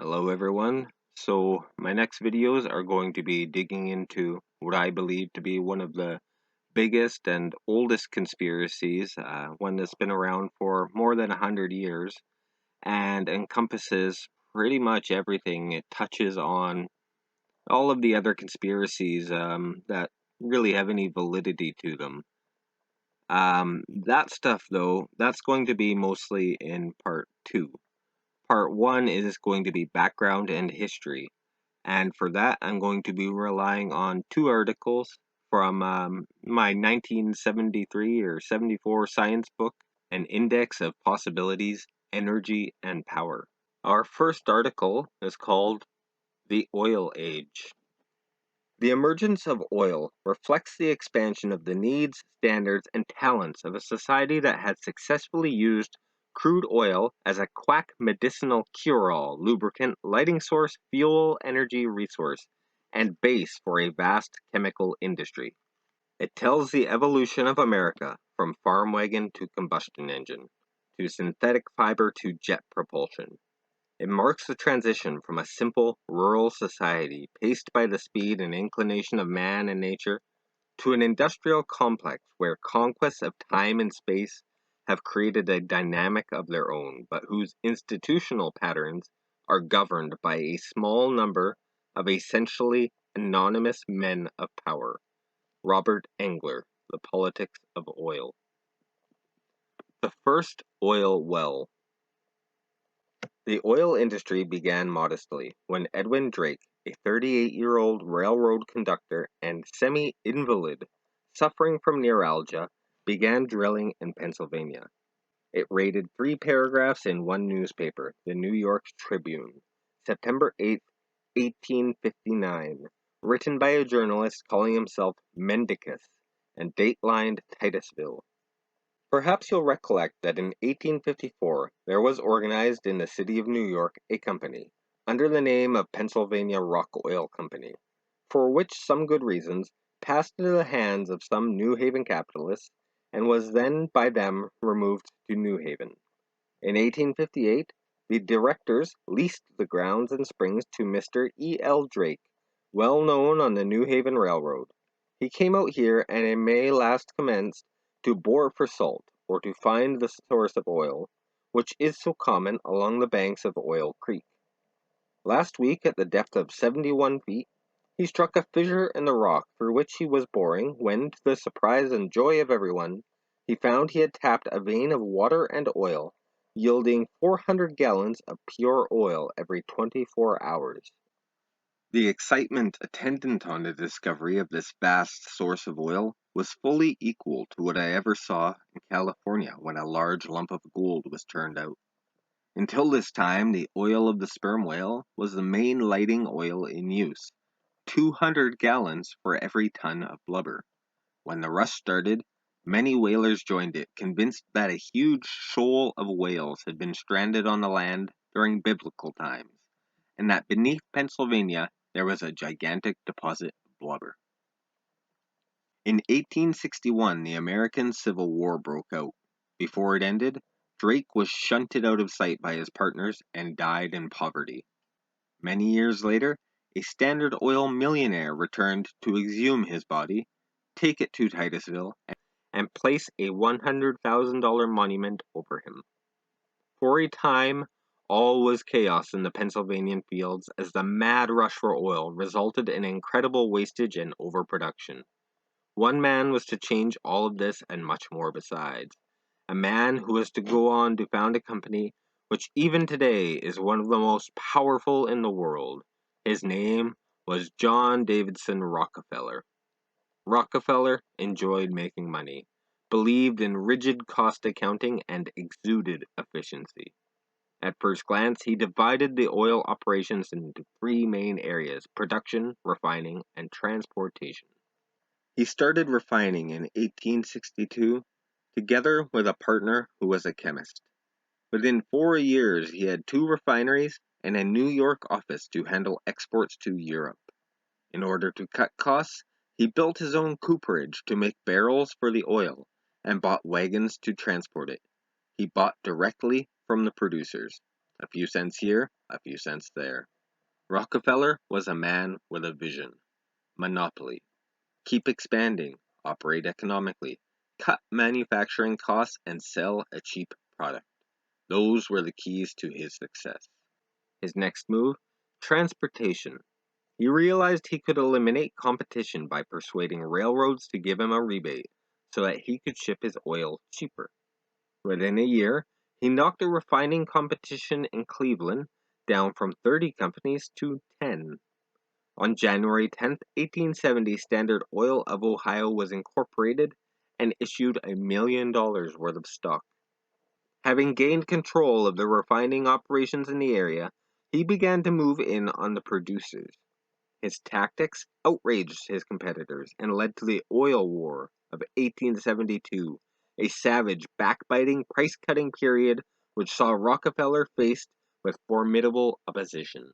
Hello everyone. So my next videos are going to be digging into what I believe to be one of the biggest and oldest conspiracies, one that's been around for more than 100 years and encompasses pretty much everything. It touches on all of the other conspiracies that really have any validity to them. That stuff though, that's going to be mostly in part 2. Part 1 is going to be background and history. And for that, I'm going to be relying on two articles from my 1973 or 74 science book, An Index of Possibilities, Energy, and Power. Our first article is called The Oil Age. The emergence of oil reflects the expansion of the needs, standards, and talents of a society that had successfully used crude oil as a quack medicinal cure-all, lubricant, lighting source, fuel, energy resource, and base for a vast chemical industry. It tells the evolution of America from farm wagon to combustion engine, to synthetic fiber to jet propulsion. It marks the transition from a simple, rural society paced by the speed and inclination of man and nature to an industrial complex where conquests of time and space have created a dynamic of their own, but whose institutional patterns are governed by a small number of essentially anonymous men of power. Robert Engler, The Politics of Oil. The first oil well. The oil industry began modestly when Edwin Drake, a 38-year-old railroad conductor and semi-invalid suffering from neuralgia, began drilling in Pennsylvania. It rated 3 paragraphs in one newspaper, the New York Tribune, September 8, 1859, written by a journalist calling himself Mendicus and datelined Titusville. Perhaps you'll recollect that in 1854 there was organized in the city of New York a company, under the name of Pennsylvania Rock Oil Company, for which some good reasons passed into the hands of some New Haven capitalists and was then by them removed to New Haven. In 1858, the directors leased the grounds and springs to Mr. E. L. Drake, well known on the New Haven Railroad. He came out here and in May last commenced to bore for salt, or to find the source of oil, which is so common along the banks of Oil Creek. Last week, at the depth of 71 feet, he struck a fissure in the rock through which he was boring, when, to the surprise and joy of everyone, he found he had tapped a vein of water and oil, yielding 400 gallons of pure oil every 24 hours. The excitement attendant on the discovery of this vast source of oil was fully equal to what I ever saw in California when a large lump of gold was turned out. Until this time, the oil of the sperm whale was the main lighting oil in use, 200 gallons for every ton of blubber. When the rush started, many whalers joined it, convinced that a huge shoal of whales had been stranded on the land during biblical times, and that beneath Pennsylvania there was a gigantic deposit of blubber. In 1861, the American Civil War broke out. Before it ended, Drake was shunted out of sight by his partners and died in poverty. Many years later, a Standard Oil millionaire returned to exhume his body, take it to Titusville, and place a $100,000 monument over him. For a time, all was chaos in the Pennsylvania fields as the mad rush for oil resulted in incredible wastage and overproduction. One man was to change all of this and much more besides. A man who was to go on to found a company which even today is one of the most powerful in the world. His name was John Davidson Rockefeller. Rockefeller enjoyed making money, believed in rigid cost accounting, and exuded efficiency. At first glance, he divided the oil operations into 3 main areas: production, refining, and transportation. He started refining in 1862, together with a partner who was a chemist. Within 4 years, he had 2 refineries and a New York office to handle exports to Europe. In order to cut costs, he built his own cooperage to make barrels for the oil and bought wagons to transport it. He bought directly from the producers. A few cents here, a few cents there. Rockefeller was a man with a vision. Monopoly. Keep expanding, operate economically, cut manufacturing costs, and sell a cheap product. Those were the keys to his success. His next move? Transportation. He realized he could eliminate competition by persuading railroads to give him a rebate so that he could ship his oil cheaper. Within a year, he knocked the refining competition in Cleveland down from 30 companies to 10. On January 10th, 1870, Standard Oil of Ohio was incorporated and issued $1 million worth of stock. Having gained control of the refining operations in the area, he began to move in on the producers. His tactics outraged his competitors and led to the Oil War of 1872, a savage, backbiting, price-cutting period which saw Rockefeller faced with formidable opposition.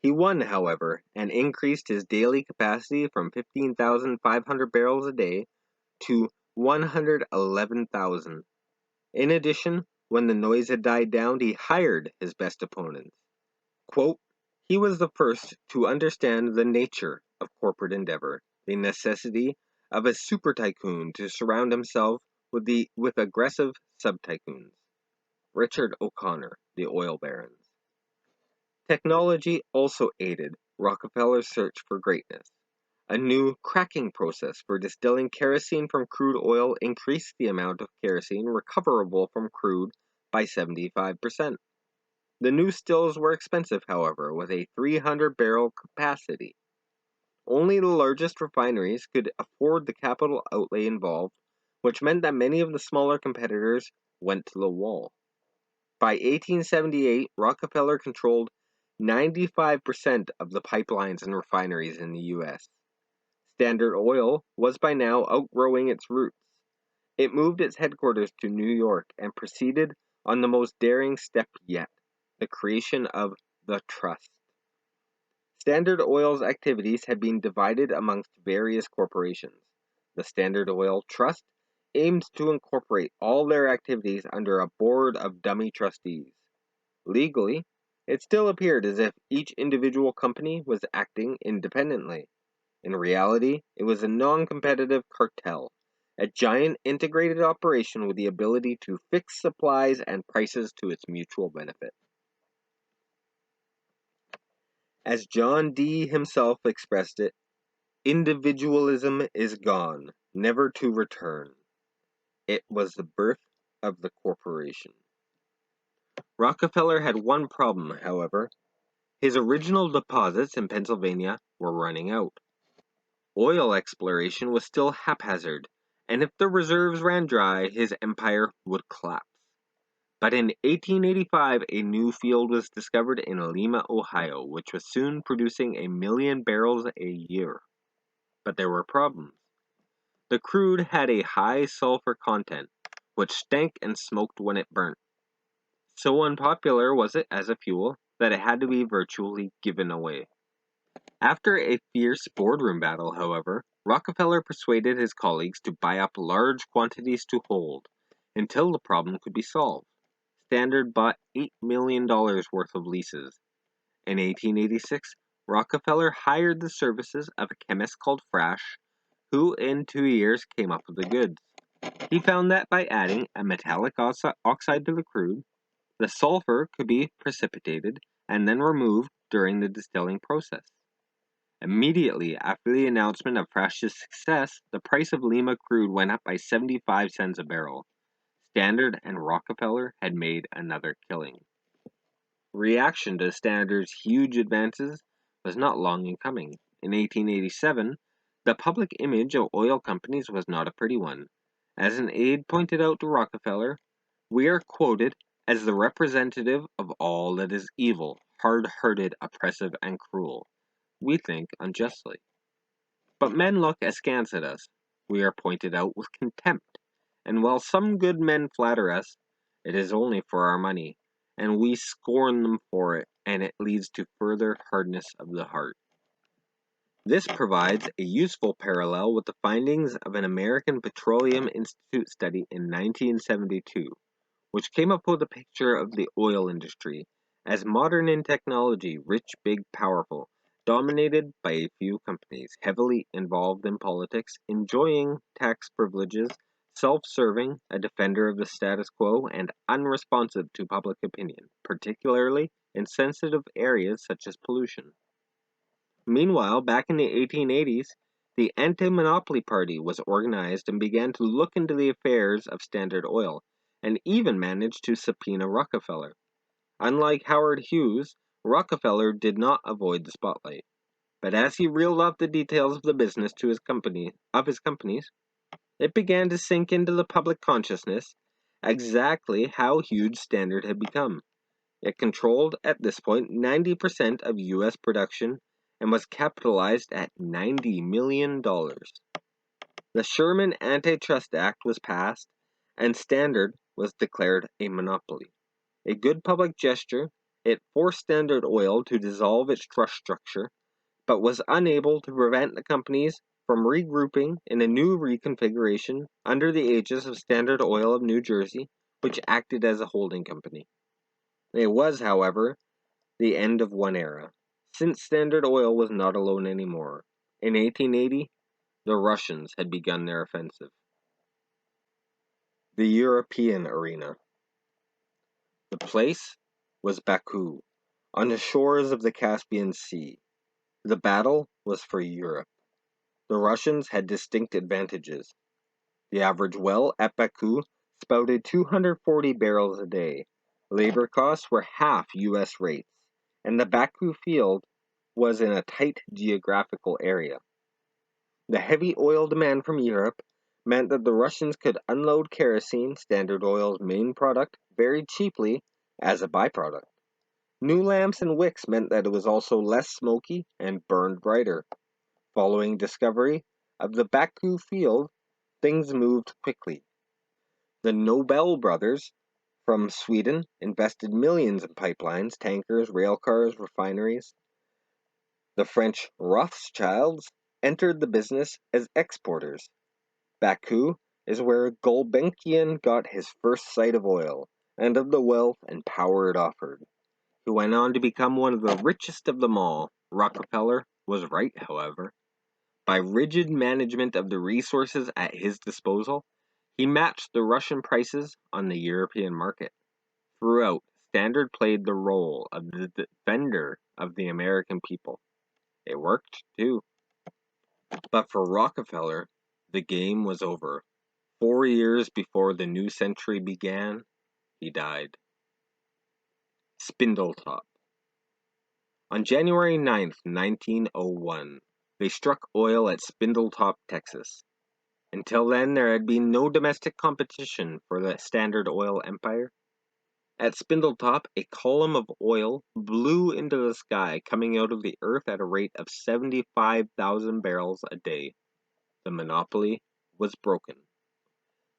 He won, however, and increased his daily capacity from 15,500 barrels a day to 111,000. In addition, when the noise had died down, he hired his best opponents. Quote, he was the first to understand the nature of corporate endeavor, the necessity of a super tycoon to surround himself with aggressive sub-tycoons. Richard O'Connor, the oil barons. Technology also aided Rockefeller's search for greatness. A new cracking process for distilling kerosene from crude oil increased the amount of kerosene recoverable from crude by 75%. The new stills were expensive, however, with a 300-barrel capacity. Only the largest refineries could afford the capital outlay involved, which meant that many of the smaller competitors went to the wall. By 1878, Rockefeller controlled 95% of the pipelines and refineries in the U.S. Standard Oil was by now outgrowing its roots. It moved its headquarters to New York and proceeded on the most daring step yet, the creation of the Trust. Standard Oil's activities had been divided amongst various corporations. The Standard Oil Trust aimed to incorporate all their activities under a board of dummy trustees. Legally, it still appeared as if each individual company was acting independently. In reality, it was a non-competitive cartel, a giant integrated operation with the ability to fix supplies and prices to its mutual benefit. As John Dee himself expressed it, individualism is gone, never to return. It was the birth of the corporation. Rockefeller had one problem, however. His original deposits in Pennsylvania were running out. Oil exploration was still haphazard, and if the reserves ran dry, his empire would collapse. But in 1885, a new field was discovered in Lima, Ohio, which was soon producing 1,000,000 barrels a year. But there were problems. The crude had a high sulfur content, which stank and smoked when it burnt. So unpopular was it as a fuel that it had to be virtually given away. After a fierce boardroom battle, however, Rockefeller persuaded his colleagues to buy up large quantities to hold until the problem could be solved. Standard bought $8 million worth of leases. In 1886, Rockefeller hired the services of a chemist called Frash, who in 2 years came up with the goods. He found that by adding a metallic oxide to the crude, the sulfur could be precipitated and then removed during the distilling process. Immediately after the announcement of Frash's success, the price of Lima crude went up by 75 cents a barrel. Standard and Rockefeller had made another killing. Reaction to Standard's huge advances was not long in coming. In 1887, the public image of oil companies was not a pretty one. As an aide pointed out to Rockefeller, we are quoted as the representative of all that is evil, hard-hearted, oppressive, and cruel. We think unjustly. But men look askance at us. We are pointed out with contempt. And while some good men flatter us, it is only for our money, and we scorn them for it, and it leads to further hardness of the heart. This provides a useful parallel with the findings of an American Petroleum Institute study in 1972, which came up with a picture of the oil industry as modern in technology, rich, big, powerful, dominated by a few companies, heavily involved in politics, enjoying tax privileges, self-serving, a defender of the status quo, and unresponsive to public opinion, particularly in sensitive areas such as pollution. Meanwhile, back in the 1880s, the Anti-Monopoly Party was organized and began to look into the affairs of Standard Oil, and even managed to subpoena Rockefeller. Unlike Howard Hughes, Rockefeller did not avoid the spotlight, but as he reeled off the details of the business to his companies, it began to sink into the public consciousness exactly how huge Standard had become. It controlled, at this point, 90% of U.S. production and was capitalized at $90 million. The Sherman Antitrust Act was passed, and Standard was declared a monopoly. A good public gesture, it forced Standard Oil to dissolve its trust structure, but was unable to prevent the companies from regrouping in a new reconfiguration under the aegis of Standard Oil of New Jersey, which acted as a holding company. It was, however, the end of one era, since Standard Oil was not alone anymore. In 1880, the Russians had begun their offensive. The European arena. The place was Baku, on the shores of the Caspian Sea. The battle was for Europe. The Russians had distinct advantages. The average well at Baku spouted 240 barrels a day. Labor costs were half U.S. rates, and the Baku field was in a tight geographical area. The heavy oil demand from Europe meant that the Russians could unload kerosene, Standard Oil's main product, very cheaply as a byproduct. New lamps and wicks meant that it was also less smoky and burned brighter. Following discovery of the Baku field, things moved quickly. The Nobel brothers from Sweden invested millions in pipelines, tankers, railcars, refineries. The French Rothschilds entered the business as exporters. Baku is where Gulbenkian got his first sight of oil and of the wealth and power it offered. He went on to become one of the richest of them all. Rockefeller was right, however. By rigid management of the resources at his disposal, he matched the Russian prices on the European market. Throughout, Standard played the role of the defender of the American people. It worked, too. But for Rockefeller, the game was over. 4 years before the new century began, he died. Spindletop. On January 9th, 1901, they struck oil at Spindletop, Texas. Until then, there had been no domestic competition for the Standard Oil empire. At Spindletop, a column of oil blew into the sky, coming out of the earth at a rate of 75,000 barrels a day. The monopoly was broken.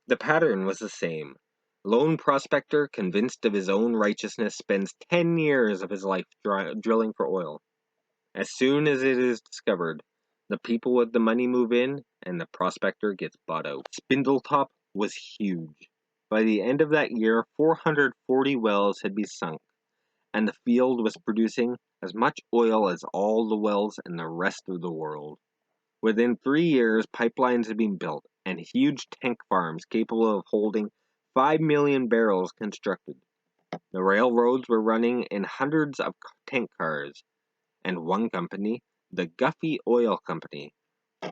The pattern was the same. Lone prospector, convinced of his own righteousness, spends 10 years of his life drilling for oil. As soon as it is discovered, the people with the money move in, and the prospector gets bought out. Spindletop was huge. By the end of that year, 440 wells had been sunk, and the field was producing as much oil as all the wells in the rest of the world. Within 3 years, pipelines had been built, and huge tank farms capable of holding 5 million barrels constructed. The railroads were running in hundreds of tank cars, and one company, the Guffey Oil Company,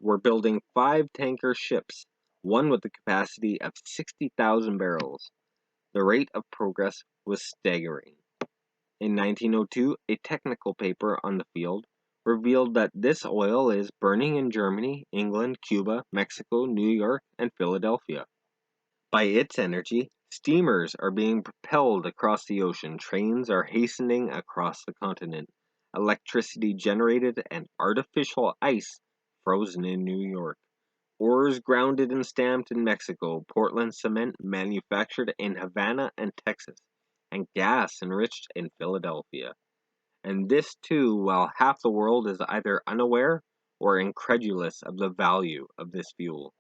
were building 5 tanker ships, one with the capacity of 60,000 barrels. The rate of progress was staggering. In 1902, a technical paper on the field revealed that this oil is burning in Germany, England, Cuba, Mexico, New York, and Philadelphia. By its energy, steamers are being propelled across the ocean, trains are hastening across the continent, electricity generated, and artificial ice frozen in New York, ores grounded and stamped in Mexico, Portland cement manufactured in Havana and Texas, and gas enriched in Philadelphia. And this too, while half the world is either unaware or incredulous of the value of this fuel.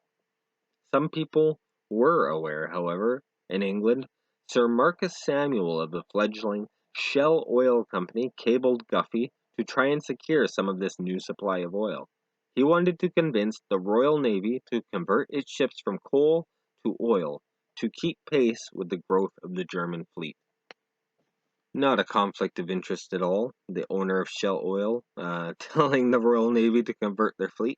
Some people were aware, however. In England, Sir Marcus Samuel of the fledgling Shell Oil Company cabled Guffey to try and secure some of this new supply of oil. He wanted to convince the Royal Navy to convert its ships from coal to oil to keep pace with the growth of the German fleet. Not a conflict of interest at all, the owner of Shell Oil telling the Royal Navy to convert their fleet.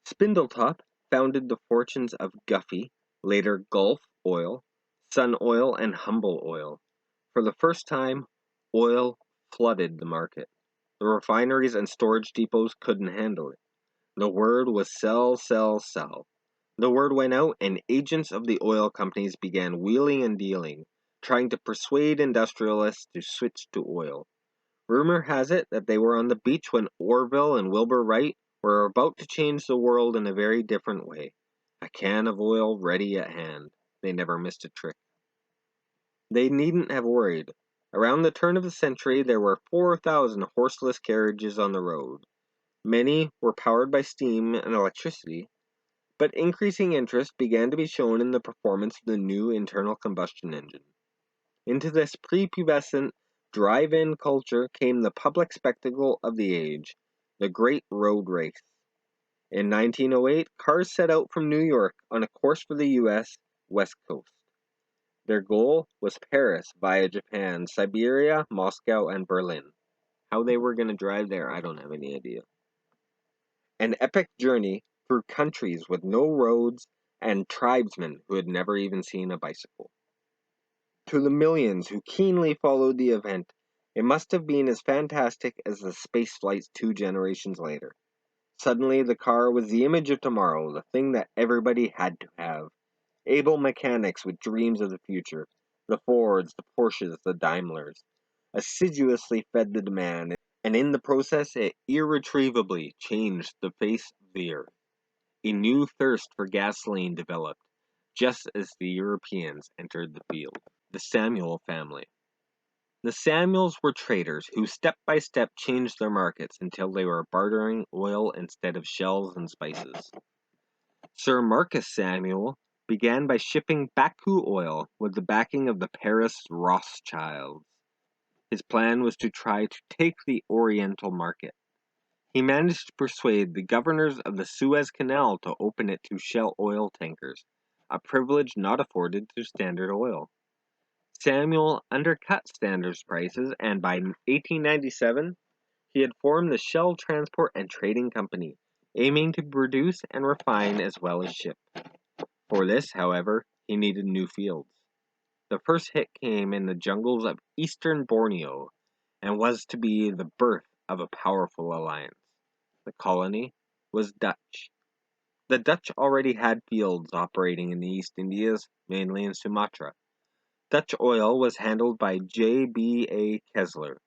Spindletop founded the fortunes of Guffey, later Gulf Oil, Sun Oil, and Humble Oil. For the first time, oil flooded the market. The refineries and storage depots couldn't handle it. The word was sell, sell, sell. The word went out, and agents of the oil companies began wheeling and dealing, trying to persuade industrialists to switch to oil. Rumor has it that they were on the beach when Orville and Wilbur Wright were about to change the world in a very different way. A can of oil ready at hand. They never missed a trick. They needn't have worried. Around the turn of the century, there were 4,000 horseless carriages on the road. Many were powered by steam and electricity, but increasing interest began to be shown in the performance of the new internal combustion engine. Into this prepubescent drive-in culture came the public spectacle of the age, the Great Road Race. In 1908, cars set out from New York on a course for the U.S. West Coast. Their goal was Paris via Japan, Siberia, Moscow, and Berlin. How they were going to drive there, I don't have any idea. An epic journey through countries with no roads and tribesmen who had never even seen a bicycle. To the millions who keenly followed the event, it must have been as fantastic as the space flights 2 generations later. Suddenly, the car was the image of tomorrow, the thing that everybody had to have. Able mechanics with dreams of the future, the Fords, the Porsches, the Daimlers, assiduously fed the demand, and in the process it irretrievably changed the face of the earth. A new thirst for gasoline developed, just as the Europeans entered the field. The Samuel family. The Samuels were traders who step by step changed their markets until they were bartering oil instead of shells and spices. Sir Marcus Samuel began by shipping Baku oil with the backing of the Paris Rothschilds. His plan was to try to take the Oriental market. He managed to persuade the governors of the Suez Canal to open it to Shell oil tankers, a privilege not afforded to Standard Oil. Samuel undercut Standard's prices, and by 1897, he had formed the Shell Transport and Trading Company, aiming to produce and refine as well as ship. For this, however, he needed new fields. The first hit came in the jungles of eastern Borneo, and was to be the birth of a powerful alliance. The colony was Dutch. The Dutch already had fields operating in the East Indies, mainly in Sumatra. Dutch oil was handled by J.B.A. Kessler,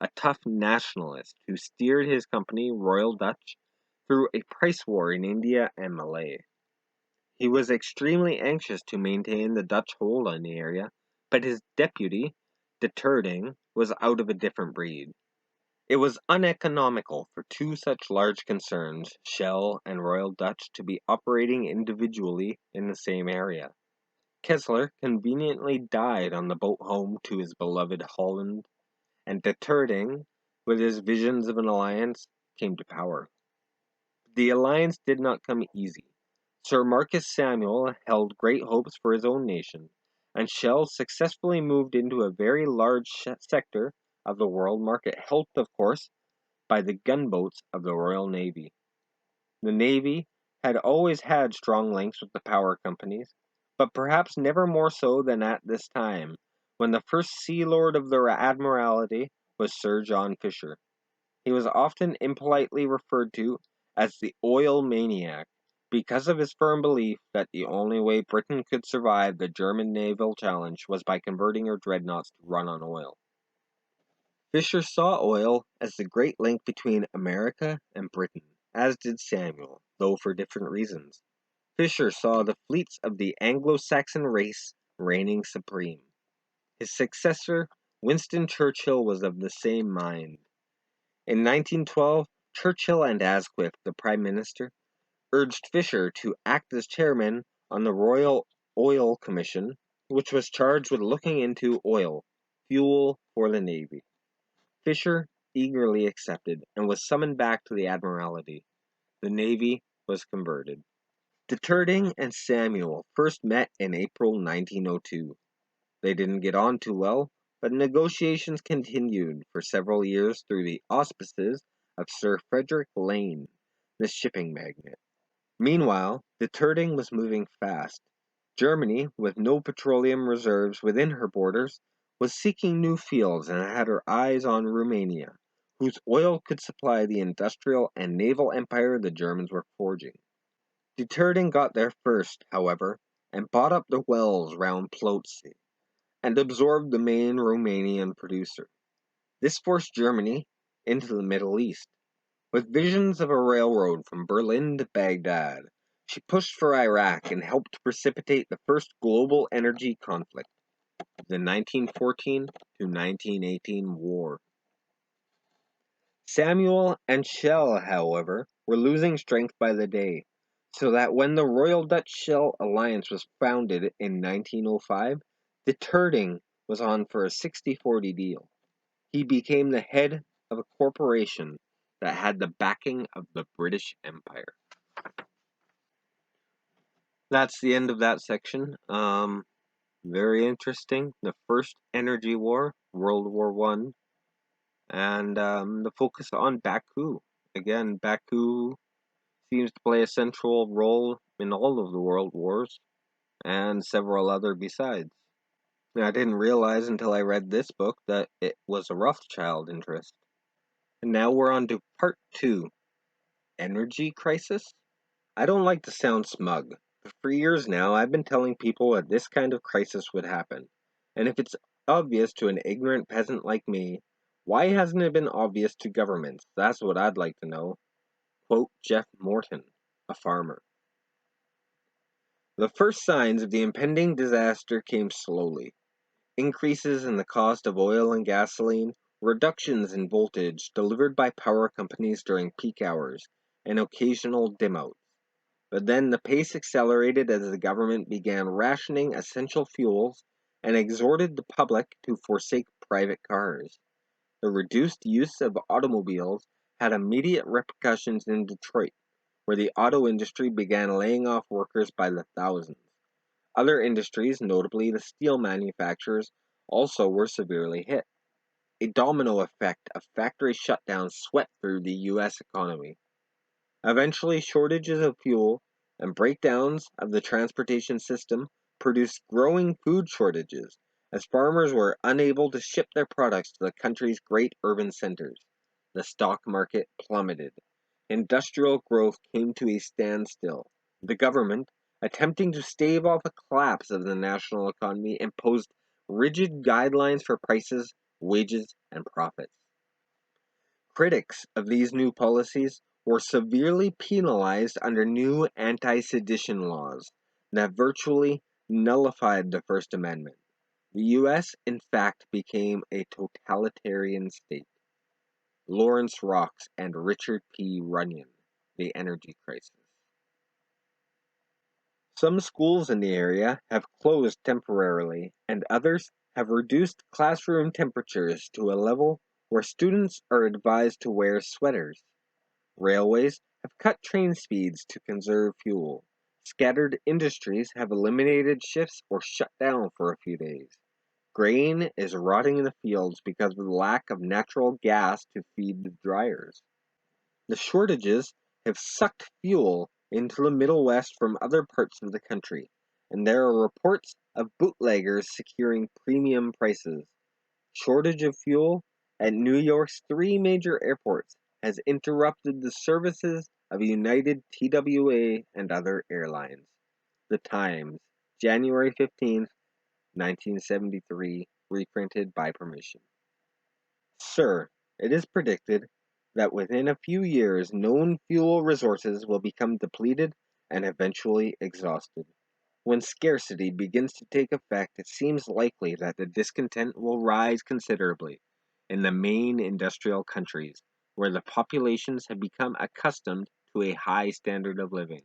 a tough nationalist who steered his company, Royal Dutch, through a price war in India and Malay. He was extremely anxious to maintain the Dutch hold on the area, but his deputy, de Turding, was out of a different breed. It was uneconomical for two such large concerns, Shell and Royal Dutch, to be operating individually in the same area. Kessler conveniently died on the boat home to his beloved Holland, and de Turding, with his visions of an alliance, came to power. The alliance did not come easy. Sir Marcus Samuel held great hopes for his own nation, and Shell successfully moved into a very large sector of the world market, helped, of course, by the gunboats of the Royal Navy. The Navy had always had strong links with the power companies, but perhaps never more so than at this time, when the first Sea Lord of the Admiralty was Sir John Fisher. He was often impolitely referred to as the oil maniac, because of his firm belief that the only way Britain could survive the German naval challenge was by converting her dreadnoughts to run on oil. Fisher saw oil as the great link between America and Britain, as did Samuel, though for different reasons. Fisher saw the fleets of the Anglo-Saxon race reigning supreme. His successor, Winston Churchill, was of the same mind. In 1912, Churchill and Asquith, the Prime Minister, urged Fisher to act as chairman on the Royal Oil Commission, which was charged with looking into oil. fuel for the Navy. Fisher eagerly accepted and was summoned back to the Admiralty. The Navy was converted. Deterting and Samuel first met in April 1902. They didn't get on too well, but negotiations continued for several years through the auspices of Sir Frederick Lane, the shipping magnate. Meanwhile, Deterting was moving fast. Germany, with no petroleum reserves within her borders, was seeking new fields and had her eyes on Romania, whose oil could supply the industrial and naval empire the Germans were forging. Deterting got there first, however, and bought up the wells round Plotze, and absorbed the main Romanian producer. This forced Germany into the Middle East. With visions of a railroad from Berlin to Baghdad, she pushed for Iraq and helped precipitate the first global energy conflict, the 1914 to 1918 war. Samuel and Shell, however, were losing strength by the day, so that when the Royal Dutch Shell Alliance was founded in 1905, Deterting was on for a 60-40 deal. He became the head of a corporation that had the backing of the British Empire. That's the end of that section. Very interesting. The first energy war, World War One, and the focus on Baku. Again, Baku seems to play a central role in all of the world wars and several other besides. I didn't realize until I read this book that it was a Rothschild interest. And now we're on to part 2, Energy Crisis? I don't like to sound smug, but for years now I've been telling people that this kind of crisis would happen. And if it's obvious to an ignorant peasant like me, why hasn't it been obvious to governments? That's what I'd like to know. Quote Jeff Morton, a farmer. The first signs of the impending disaster came slowly. Increases in the cost of oil and gasoline, reductions in voltage delivered by power companies during peak hours, and occasional dim-outs. But then the pace accelerated as the government began rationing essential fuels and exhorted the public to forsake private cars. The reduced use of automobiles had immediate repercussions in Detroit, where the auto industry began laying off workers by the thousands. Other industries, notably the steel manufacturers, also were severely hit. A domino effect of factory shutdowns swept through the U.S. economy. Eventually, shortages of fuel and breakdowns of the transportation system produced growing food shortages, as farmers were unable to ship their products to the country's great urban centers. The stock market plummeted. Industrial growth came to a standstill. The government, attempting to stave off a collapse of the national economy, imposed rigid guidelines for prices, wages, and profits. Critics of these new policies were severely penalized under new anti-sedition laws that virtually nullified the First Amendment. The U.S., in fact, became a totalitarian state. Lawrence Rocks and Richard P. Runyon, The Energy Crisis. Some schools in the area have closed temporarily, and others have reduced classroom temperatures to a level where students are advised to wear sweaters. Railways have cut train speeds to conserve fuel. Scattered industries have eliminated shifts or shut down for a few days. Grain is rotting in the fields because of the lack of natural gas to feed the dryers. The shortages have sucked fuel into the Middle West from other parts of the country, and there are reports of bootleggers securing premium prices. Shortage of fuel at New York's 3 major airports has interrupted the services of United TWA and other airlines. The Times, January 15th, 1973, reprinted by permission. Sir, it is predicted that within a few years known fuel resources will become depleted and eventually exhausted. When scarcity begins to take effect, it seems likely that the discontent will rise considerably in the main industrial countries, where the populations have become accustomed to a high standard of living.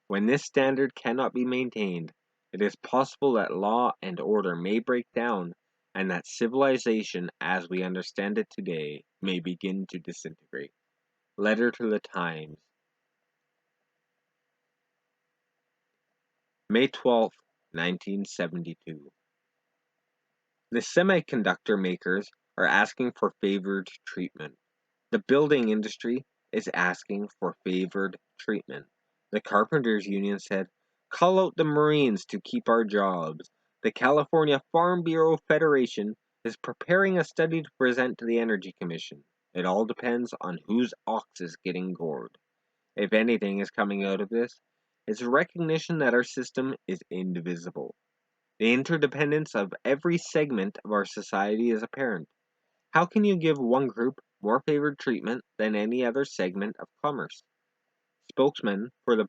When this standard cannot be maintained, it is possible that law and order may break down and that civilization as we understand it today may begin to disintegrate. Letter to the Times, May 12, 1972. The semiconductor makers are asking for favored treatment. The building industry is asking for favored treatment. The Carpenters Union said, "Call out the Marines to keep our jobs." The California Farm Bureau Federation is preparing a study to present to the Energy Commission. It all depends on whose ox is getting gored. If anything is coming out of this, it's a recognition that our system is indivisible. The interdependence of every segment of our society is apparent. How can you give one group more favored treatment than any other segment of commerce? Spokesman for the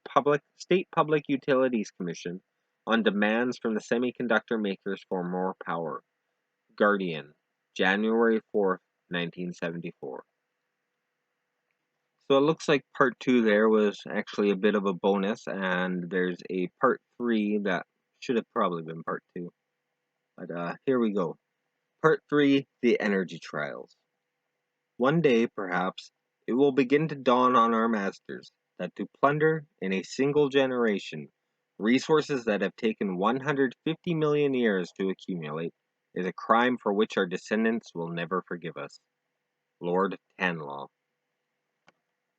State Public Utilities Commission on demands from the semiconductor makers for more power. Guardian, January 4th, 1974. So it looks like part 2 there was actually a bit of a bonus, and there's a part 3 that should have probably been part 2. But here we go. Part 3, the energy trials. One day, perhaps, it will begin to dawn on our masters that to plunder in a single generation resources that have taken 150 million years to accumulate is a crime for which our descendants will never forgive us. Lord Tanlaw.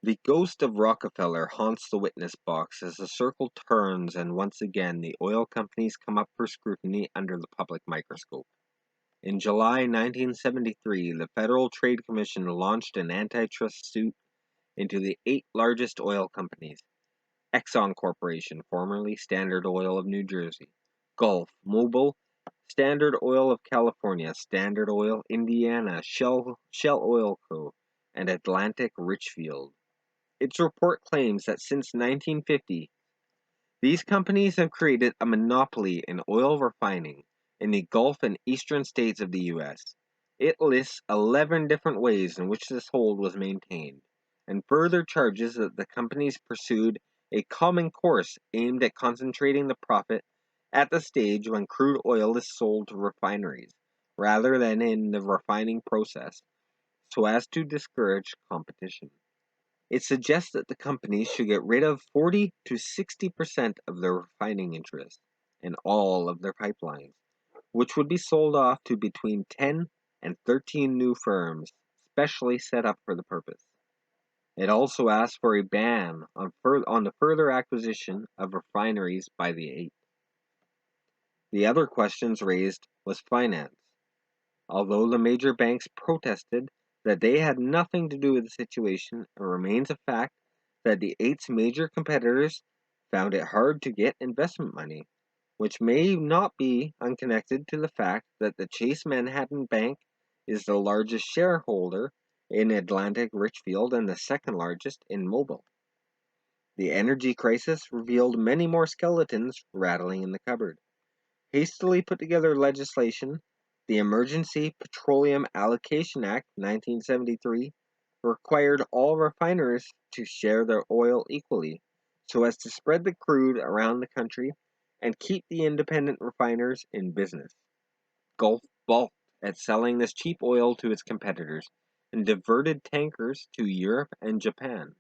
The ghost of Rockefeller haunts the witness box as the circle turns and once again the oil companies come up for scrutiny under the public microscope. In July 1973, the Federal Trade Commission launched an antitrust suit into the 8 largest oil companies: Exxon Corporation, formerly Standard Oil of New Jersey; Gulf, Mobil, Standard Oil of California, Standard Oil, Indiana, Shell Oil Co., and Atlantic Richfield. Its report claims that since 1950, these companies have created a monopoly in oil refining in the Gulf and eastern states of the U.S. It lists 11 different ways in which this hold was maintained, and further charges that the companies pursued a common course aimed at concentrating the profit at the stage when crude oil is sold to refineries, rather than in the refining process, so as to discourage competition. It suggests that the companies should get rid of 40 to 60% of their refining interests in all of their pipelines, which would be sold off to between 10 and 13 new firms specially set up for the purpose. It also asks for a ban on the further acquisition of refineries by the 8. The other questions raised was finance. Although the major banks protested that they had nothing to do with the situation, it remains a fact that the 8's major competitors found it hard to get investment money, which may not be unconnected to the fact that the Chase Manhattan Bank is the largest shareholder in Atlantic Richfield and the second largest in Mobil. The energy crisis revealed many more skeletons rattling in the cupboard. Hastily put together legislation, the Emergency Petroleum Allocation Act 1973 required all refiners to share their oil equally, so as to spread the crude around the country and keep the independent refiners in business. Gulf balked at selling this cheap oil to its competitors and diverted tankers to Europe and Japan.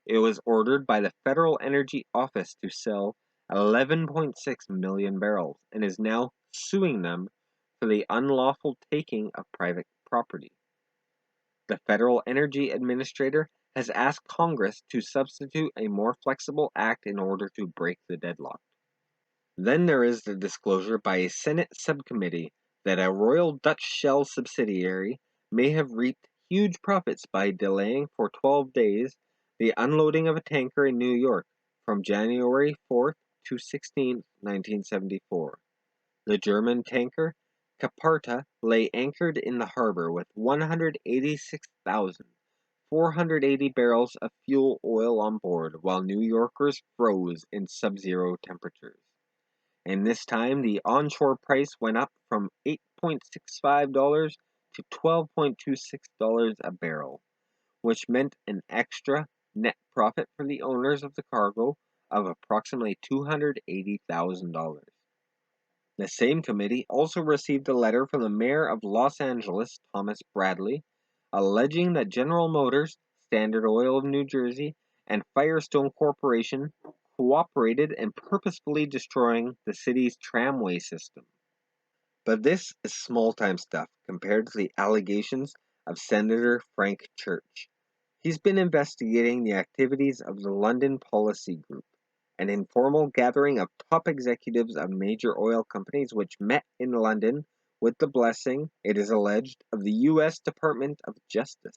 It was ordered by the Federal Energy Office to sell 11.6 million barrels and is now suing them for the unlawful taking of private property. The Federal Energy Administrator has asked Congress to substitute a more flexible act in order to break the deadlock. Then there is the disclosure by a Senate subcommittee that a Royal Dutch Shell subsidiary may have reaped huge profits by delaying for 12 days the unloading of a tanker in New York from January 4th to 16th, 1974. The German tanker Caparta lay anchored in the harbor with 186,480 barrels of fuel oil on board while New Yorkers froze in sub-zero temperatures. In this time, the onshore price went up from $8.65 to $12.26 a barrel, which meant an extra net profit for the owners of the cargo of approximately $280,000. The same committee also received a letter from the mayor of Los Angeles, Thomas Bradley, alleging that General Motors, Standard Oil of New Jersey, and Firestone Corporation cooperated in purposefully destroying the city's tramway system. But this is small time stuff compared to the allegations of Senator Frank Church. He's been investigating the activities of the London Policy Group, an informal gathering of top executives of major oil companies which met in London with the blessing, it is alleged, of the U.S. Department of Justice.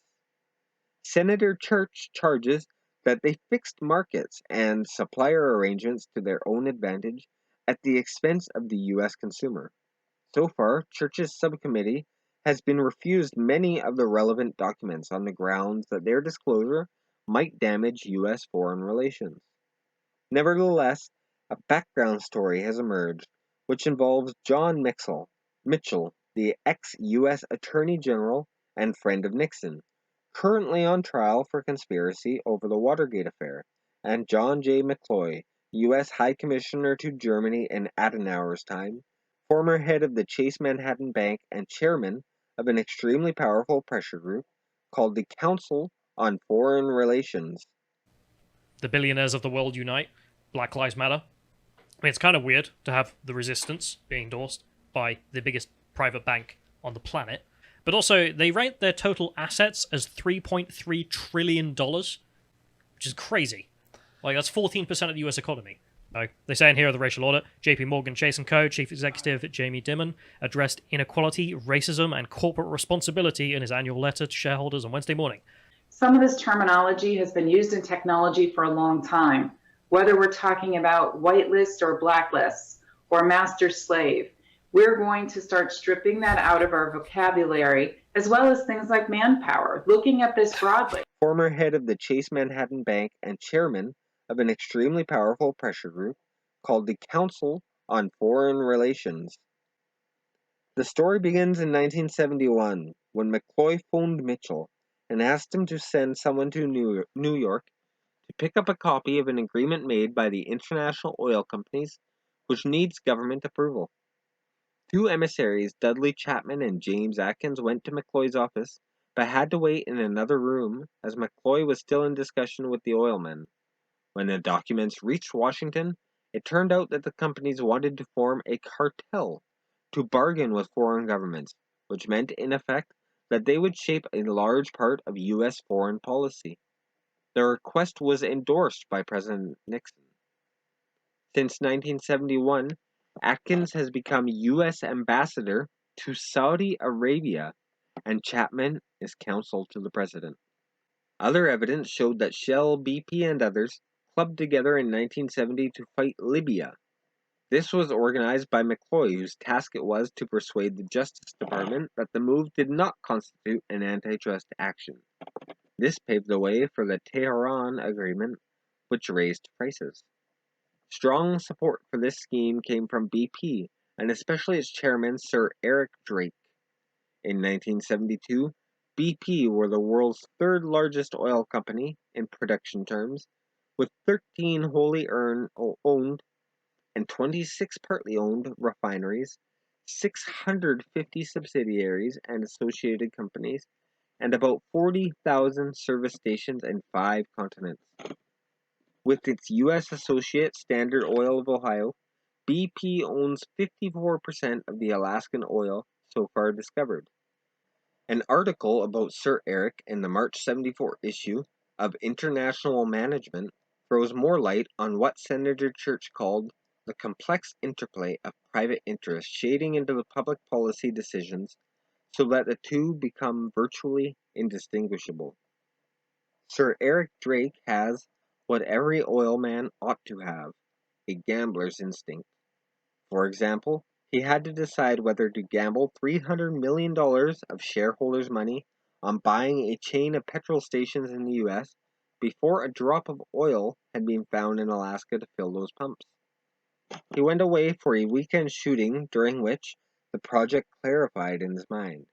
Senator Church charges that they fixed markets and supplier arrangements to their own advantage at the expense of the U.S. consumer. So far, Church's subcommittee has been refused many of the relevant documents on the grounds that their disclosure might damage U.S. foreign relations. Nevertheless, a background story has emerged which involves John Mitchell, the ex-U.S. Attorney General and friend of Nixon, currently on trial for conspiracy over the Watergate affair, and John J. McCloy, U.S. High Commissioner to Germany in Adenauer's time, former head of the Chase Manhattan Bank and chairman of an extremely powerful pressure group called the Council on Foreign Relations. The billionaires of the world unite. Black Lives Matter. I mean, it's kind of weird to have the resistance being endorsed by the biggest private bank on the planet. But also, they rate their total assets as $3.3 trillion, which is crazy. Like, that's 14% of the US economy. They say in here of the racial audit, JP Morgan Chase & Co. Chief Executive Jamie Dimon addressed inequality, racism, and corporate responsibility in his annual letter to shareholders on Wednesday morning. Some of this terminology has been used in technology for a long time, whether we're talking about whitelist or blacklists or master slave. We're going to start stripping that out of our vocabulary, as well as things like manpower, looking at this broadly. Former head of the Chase Manhattan Bank and chairman of an extremely powerful pressure group called the Council on Foreign Relations. The story begins in 1971 when McCloy phoned Mitchell and asked him to send someone to New York to pick up a copy of an agreement made by the international oil companies which needs government approval. Two emissaries, Dudley Chapman and James Atkins, went to McCloy's office but had to wait in another room as McCloy was still in discussion with the oilmen. When the documents reached Washington, it turned out that the companies wanted to form a cartel to bargain with foreign governments, which meant, in effect, that they would shape a large part of U.S. foreign policy. The request was endorsed by President Nixon. Since 1971, Atkins has become U.S. ambassador to Saudi Arabia, and Chapman is counsel to the president. Other evidence showed that Shell, BP, and others clubbed together in 1970 to fight Libya. This was organized by McCloy, whose task it was to persuade the Justice Department that the move did not constitute an antitrust action. This paved the way for the Tehran Agreement, which raised prices. Strong support for this scheme came from BP, and especially its chairman, Sir Eric Drake. In 1972, BP were the world's third largest oil company in production terms, with 13 wholly owned and 26 partly owned refineries, 650 subsidiaries and associated companies, and about 40,000 service stations in 5 continents. With its U.S. associate Standard Oil of Ohio, BP owns 54% of the Alaskan oil so far discovered. An article about Sir Eric in the March 74 issue of International Management throws more light on what Senator Church called the complex interplay of private interests shading into the public policy decisions so that the two become virtually indistinguishable. Sir Eric Drake has what every oilman ought to have, a gambler's instinct. For example, he had to decide whether to gamble $300 million of shareholders' money on buying a chain of petrol stations in the U.S. before a drop of oil had been found in Alaska to fill those pumps. He went away for a weekend shooting during which the project clarified in his mind.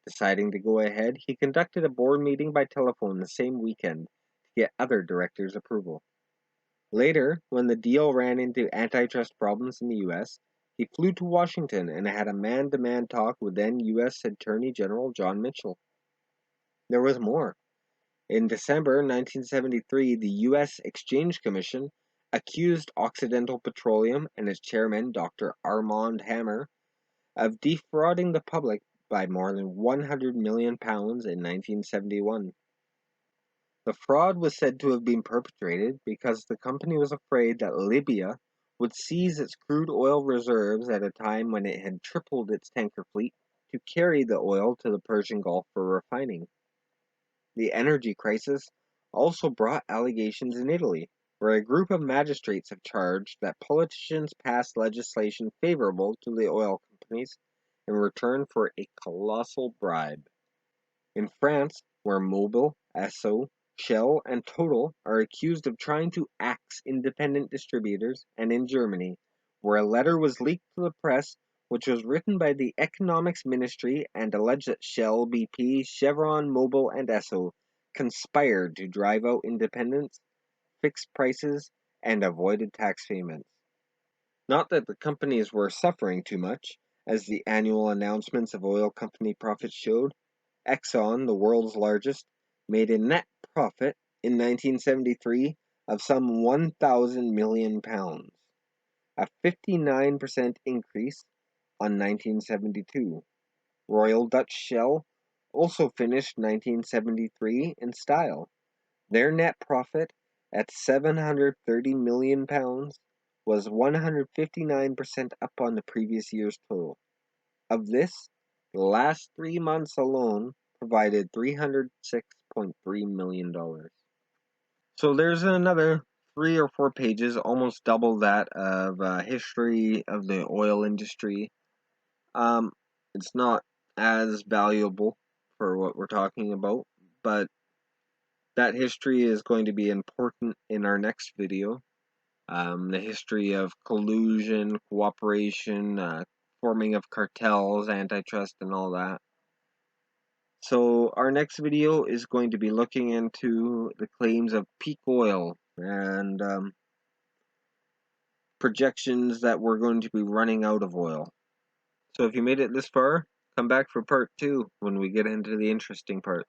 Deciding to go ahead, he conducted a board meeting by telephone the same weekend to get other directors' approval. Later, when the deal ran into antitrust problems in the U.S., He flew to Washington and had a man-to-man talk with then U.S. Attorney General John Mitchell. There was more. In December 1973, the U.S. Exchange Commission accused Occidental Petroleum and its chairman, Dr. Armand Hammer, of defrauding the public by more than £100 million in 1971. The fraud was said to have been perpetrated because the company was afraid that Libya would seize its crude oil reserves at a time when it had tripled its tanker fleet to carry the oil to the Persian Gulf for refining. The energy crisis also brought allegations in Italy, where a group of magistrates have charged that politicians passed legislation favorable to the oil companies in return for a colossal bribe. In France, where Mobil, Esso, Shell, and Total are accused of trying to axe independent distributors, and in Germany, where a letter was leaked to the press which was written by the Economics Ministry and alleged that Shell, BP, Chevron, Mobil, and Esso conspired to drive out independence, fix prices, and avoided tax payments. Not that the companies were suffering too much, as the annual announcements of oil company profits showed. Exxon, the world's largest, made a net profit in 1973 of some 1,000 million pounds, a 59% increase on 1972. Royal Dutch Shell also finished 1973 in style. Their net profit at 730 million pounds was 159% up on the previous year's total. Of this, the last 3 months alone provided $306.3 million. So there's another 3 or 4 pages, almost double that of history of the oil industry. It's not as valuable for what we're talking about, but that history is going to be important in our next video. The history of collusion, cooperation, forming of cartels, antitrust, and all that. So our next video is going to be looking into the claims of peak oil and projections that we're going to be running out of oil. So if you made it this far, come back for part 2 when we get into the interesting parts.